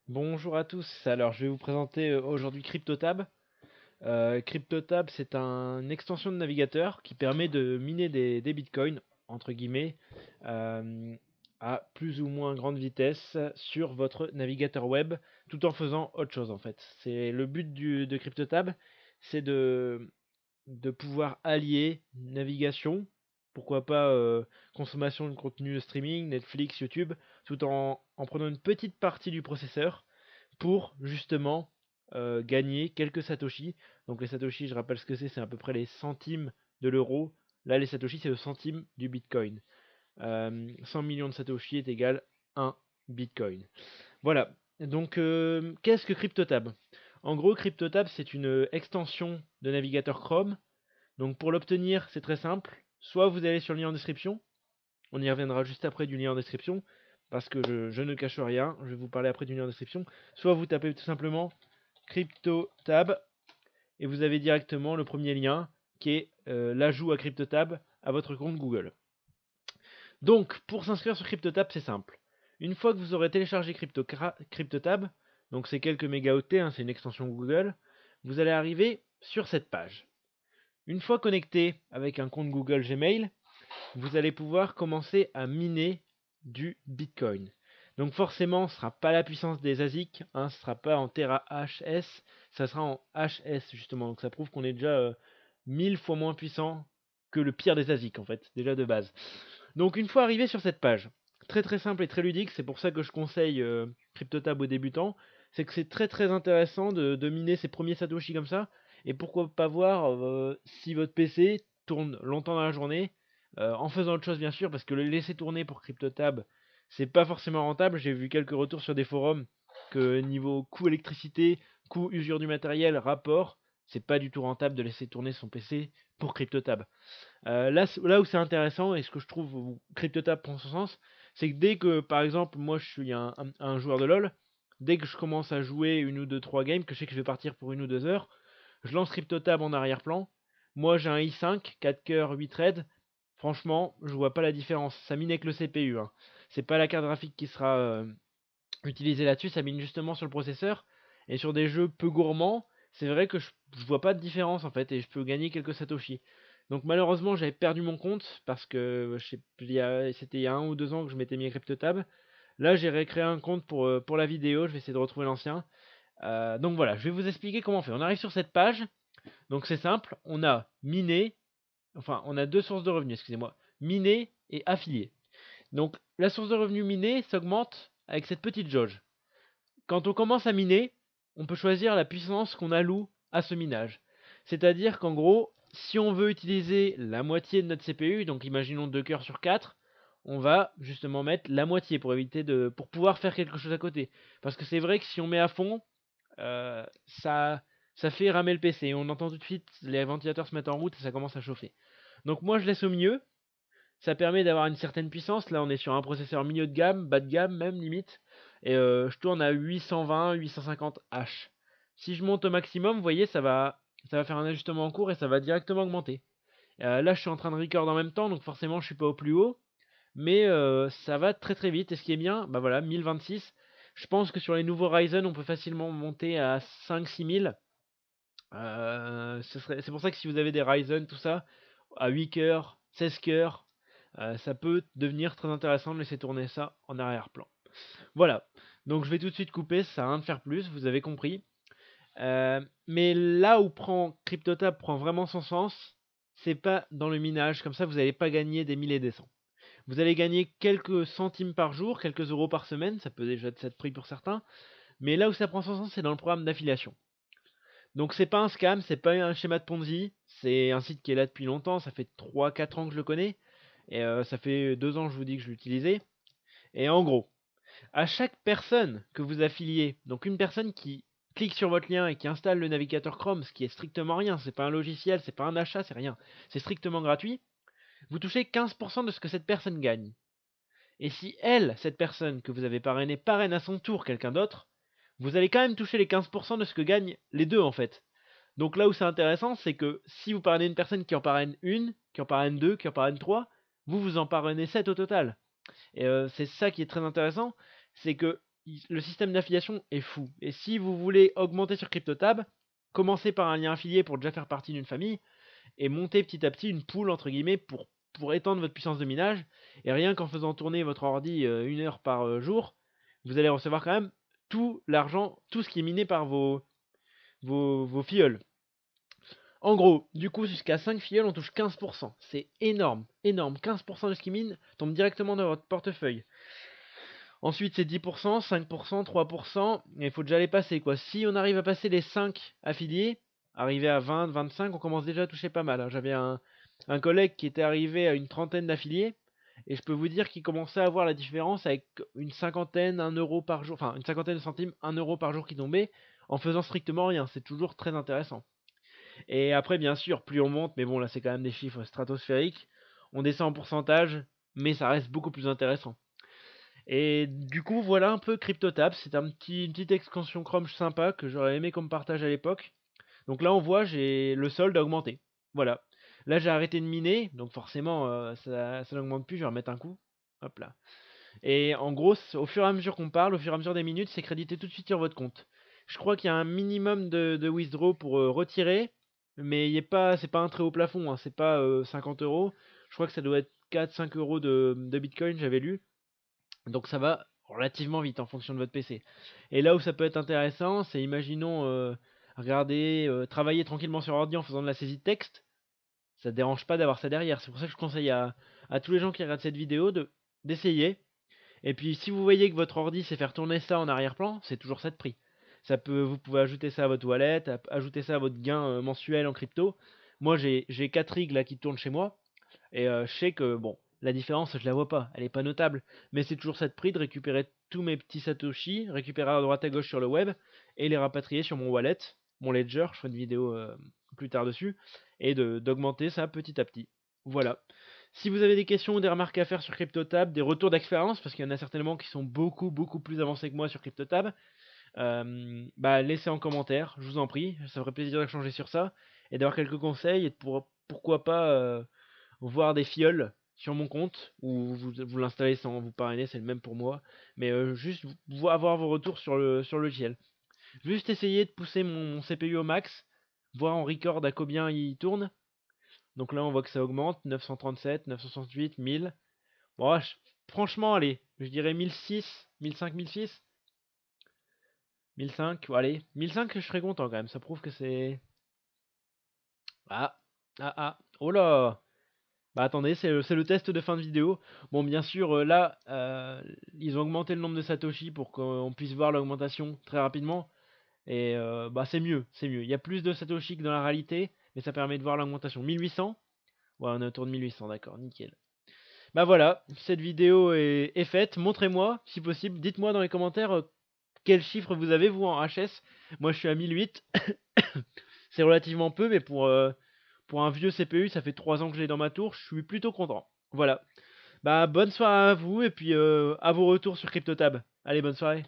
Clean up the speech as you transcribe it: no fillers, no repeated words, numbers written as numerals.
Bonjour à tous, alors je vais vous présenter aujourd'hui CryptoTab. CryptoTab, c'est une extension de navigateur qui permet de miner des bitcoins, entre guillemets, euh, à plus ou moins grande vitesse sur votre navigateur web, tout en faisant autre chose en fait. C'est le but de CryptoTab, c'est de pouvoir allier navigation, pourquoi pas consommation de contenu streaming, Netflix, YouTube, tout en prenant une petite partie du processeur pour justement gagner quelques satoshi. Donc les satoshi, je rappelle ce que c'est à peu près les centimes de l'euro. Là, les satoshi, c'est le centime du bitcoin. 100 millions de satoshi est égal à 1 bitcoin. Voilà. Donc, qu'est-ce que CryptoTab? En gros, CryptoTab, c'est une extension de navigateur Chrome. Donc, pour l'obtenir, c'est très simple. Soit vous allez sur le lien en description. On y reviendra juste après du lien en description. Parce que je ne cache rien. Je vais vous parler après du lien en description. Soit vous tapez tout simplement CryptoTab et vous avez directement le premier lien qui est l'ajout à CryptoTab à votre compte Google. Donc, pour s'inscrire sur CryptoTab, c'est simple. Une fois que vous aurez téléchargé CryptoTab, donc c'est quelques mégaoctets, hein, c'est une extension Google, vous allez arriver sur cette page. Une fois connecté avec un compte Google Gmail, vous allez pouvoir commencer à miner du Bitcoin. Donc forcément, ce ne sera pas la puissance des ASIC, hein, ce ne sera pas en TeraHS, ça sera en HS justement. Donc ça prouve qu'on est déjà 1000 fois moins puissant que le pire des ASIC en fait, déjà de base. Donc une fois arrivé sur cette page, très très simple et très ludique, c'est pour ça que je conseille CryptoTab aux débutants, c'est que c'est très très intéressant de miner ses premiers Satoshi comme ça, et pourquoi pas voir si votre PC tourne longtemps dans la journée, en faisant autre chose bien sûr, parce que le laisser tourner pour CryptoTab, c'est pas forcément rentable. J'ai vu quelques retours sur des forums que niveau coût électricité, coût usure du matériel, rapport, c'est pas du tout rentable de laisser tourner son PC pour CryptoTab. Là où c'est intéressant et ce que je trouve où CryptoTab prend son sens, c'est que dès que, par exemple, moi je suis un joueur de LoL, dès que je commence à jouer une ou deux, trois games, que je sais que je vais partir pour une ou deux heures, je lance CryptoTab en arrière-plan. Moi j'ai un i5, 4 cœurs, 8 threads. Franchement, je vois pas la différence. Ça mine avec le CPU, hein. C'est pas la carte graphique qui sera utilisée là-dessus, ça mine justement sur le processeur. Et sur des jeux peu gourmands, c'est vrai que je vois pas de différence en fait, et je peux gagner quelques satoshi. Donc malheureusement, j'avais perdu mon compte parce que c'était il y a 1 ou 2 ans que je m'étais mis à CryptoTab. Là, j'ai récréé un compte pour la vidéo, je vais essayer de retrouver l'ancien. Donc voilà, je vais vous expliquer comment on fait. On arrive sur cette page, donc c'est simple, on a miné, enfin on a deux sources de revenus, excusez-moi, miné et affilié. Donc la source de revenus minée s'augmente avec cette petite jauge. Quand on commence à miner, on peut choisir la puissance qu'on alloue à ce minage. C'est-à-dire qu'en gros, si on veut utiliser la moitié de notre CPU, donc imaginons 2 cœurs sur 4, on va justement mettre la moitié pour pouvoir faire quelque chose à côté. Parce que c'est vrai que si on met à fond, euh, ça, ça fait ramer le PC. On entend tout de suite les ventilateurs se mettre en route et ça commence à chauffer. Donc moi je laisse au milieu, ça permet d'avoir une certaine puissance. Là, on est sur un processeur milieu de gamme, bas de gamme même limite. Et je tourne à 820, 850 H. Si je monte au maximum, vous voyez, ça va faire un ajustement en cours et ça va directement augmenter. Là, je suis en train de record en même temps, donc forcément, je suis pas au plus haut. Mais ça va très très vite. Et ce qui est bien, bah voilà, 1026. Je pense que sur les nouveaux Ryzen, on peut facilement monter à 5-6 000. C'est pour ça que si vous avez des Ryzen, tout ça, à 8 cœurs, 16 cœurs, ça peut devenir très intéressant de laisser tourner ça en arrière-plan. Voilà, donc je vais tout de suite couper, ça sert à rien de faire plus, vous avez compris. Mais là où CryptoTab prend vraiment son sens, c'est pas dans le minage, comme ça vous n'allez pas gagner des milliers et des cents. Vous allez gagner quelques centimes par jour, quelques euros par semaine, ça peut déjà être prix pour certains, mais là où ça prend son sens, c'est dans le programme d'affiliation. Donc c'est pas un scam, c'est pas un schéma de Ponzi, c'est un site qui est là depuis longtemps, ça fait 3-4 ans que je le connais, et ça fait 2 ans je vous dis que je l'utilisais. Et en gros, à chaque personne que vous affiliez, donc une personne qui clique sur votre lien et qui installe le navigateur Chrome, ce qui est strictement rien, c'est pas un logiciel, c'est pas un achat, c'est rien, c'est strictement gratuit, vous touchez 15% de ce que cette personne gagne. Et si elle, cette personne que vous avez parrainé, parraine à son tour quelqu'un d'autre, vous allez quand même toucher les 15% de ce que gagnent les deux en fait. Donc là où c'est intéressant, c'est que si vous parrainez une personne qui en parraine une, qui en parraine deux, qui en parraine trois, vous en parrainez 7 au total. Et c'est ça qui est très intéressant, c'est que le système d'affiliation est fou. Et si vous voulez augmenter sur CryptoTab, commencez par un lien affilié pour déjà faire partie d'une famille et montez petit à petit une pool entre guillemets pour étendre votre puissance de minage. Et rien qu'en faisant tourner votre ordi 1 heure par jour, vous allez recevoir quand même tout l'argent, tout ce qui est miné par vos filleuls. En gros, du coup, jusqu'à 5 filleuls, on touche 15%. C'est énorme, énorme. 15% de ce qui mine tombe directement dans votre portefeuille. Ensuite, c'est 10%, 5%, 3%. Et il faut déjà les passer, quoi. Si on arrive à passer les 5 affiliés, arriver à 20, 25, on commence déjà à toucher pas mal, hein. J'avais un collègue qui était arrivé à une trentaine d'affiliés. Et je peux vous dire qu'il commençait à voir la différence avec une cinquantaine, 1 euro par jour, enfin une cinquantaine de centimes, 1 euro par jour qui tombait en faisant strictement rien. C'est toujours très intéressant. Et après, bien sûr, plus on monte, mais bon, là c'est quand même des chiffres stratosphériques, on descend en pourcentage, mais ça reste beaucoup plus intéressant. Et du coup, voilà un peu CryptoTab. C'est une petite extension Chrome sympa que j'aurais aimé comme partage à l'époque. Donc là, on voit, j'ai le solde a augmenté. Voilà. Là, j'ai arrêté de miner, donc forcément, ça n'augmente plus. Je vais remettre un coup. Hop là. Et en gros, au fur et à mesure qu'on parle, au fur et à mesure des minutes, c'est crédité tout de suite sur votre compte. Je crois qu'il y a un minimum de withdraw pour retirer, mais c'est pas un très haut plafond, hein, c'est pas 50 euros. Je crois que ça doit être 4-5 euros de Bitcoin, j'avais lu. Donc ça va relativement vite en fonction de votre PC. Et là où ça peut être intéressant, c'est imaginons regarder, travailler tranquillement sur ordi en faisant de la saisie de texte. Ça ne dérange pas d'avoir ça derrière. C'est pour ça que je conseille à tous les gens qui regardent cette vidéo d'essayer. Et puis si vous voyez que votre ordi sait faire tourner ça en arrière-plan, c'est toujours ça de prix. Vous pouvez ajouter ça à votre wallet, ajouter ça à votre gain mensuel en crypto. Moi j'ai 4 rigs là qui tournent chez moi. Et je sais que, bon, la différence, je la vois pas, elle est pas notable, mais c'est toujours ça de prix de récupérer tous mes petits Satoshi, récupérer à droite à gauche sur le web, et les rapatrier sur mon wallet, mon ledger, je ferai une vidéo plus tard dessus, et d'augmenter ça petit à petit. Voilà. Si vous avez des questions ou des remarques à faire sur CryptoTab, des retours d'expérience, parce qu'il y en a certainement qui sont beaucoup, beaucoup plus avancés que moi sur CryptoTab, bah laissez en commentaire, je vous en prie, ça ferait plaisir d'échanger sur ça, et d'avoir quelques conseils, et pourquoi pas voir des fioles sur mon compte ou vous l'installez sans vous parrainer, c'est le même pour moi. Mais juste avoir vos retours sur le logiciel. Juste essayer de pousser mon CPU au max, voir en record à combien il tourne. Donc là on voit que ça augmente, 937, 968, 1000. Bon, franchement, allez, je dirais 1006, 1005, 1006. 1005, allez, 1005 je serais content quand même, ça prouve que c'est... Ah, oh là. Bah attendez, c'est le test de fin de vidéo. Bon, bien sûr, là, ils ont augmenté le nombre de Satoshi pour qu'on puisse voir l'augmentation très rapidement. Et bah c'est mieux, c'est mieux. Il y a plus de Satoshi que dans la réalité, mais ça permet de voir l'augmentation. 1800? Ouais, on est autour de 1800, d'accord, nickel. Bah voilà, cette vidéo est faite. Montrez-moi, si possible. Dites-moi dans les commentaires quel chiffre vous avez, vous, en HS. Moi, je suis à 1008. C'est relativement peu, mais pour un vieux CPU, ça fait 3 ans que je l'ai dans ma tour, je suis plutôt content. Voilà. Bah bonne soirée à vous et puis à vos retours sur CryptoTab. Allez, bonne soirée.